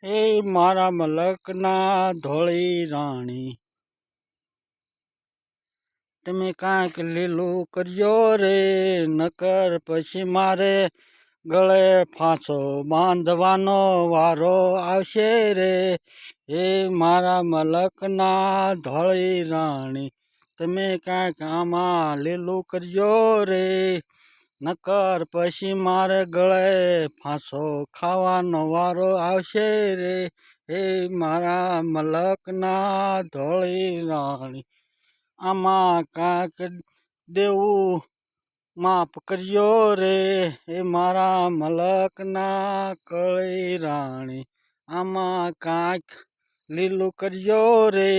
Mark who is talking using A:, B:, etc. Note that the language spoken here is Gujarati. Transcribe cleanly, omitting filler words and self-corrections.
A: એ મારા મલકના ધોળી રાણી, તમે કાંઈક લીલું કર્યો રે, નકર પછી મારે ગળે ફાંસો બાંધવાનો વારો આવશે રે. એ મારા મલકના ધોળી રાણી, તમે કાંઈક આમાં લીલું કર્યો રે, નકર પછી મારે ગળે ફાંસો ખાવાનો વારો આવશે રે. એ મારા મલકના ધોળી રાણી, આમાં કાંઈક દેવું માફ કર્યો રે. એ મારા મલકના કળી રાણી, આમાં કાંઈક લીલું કર્યો રે.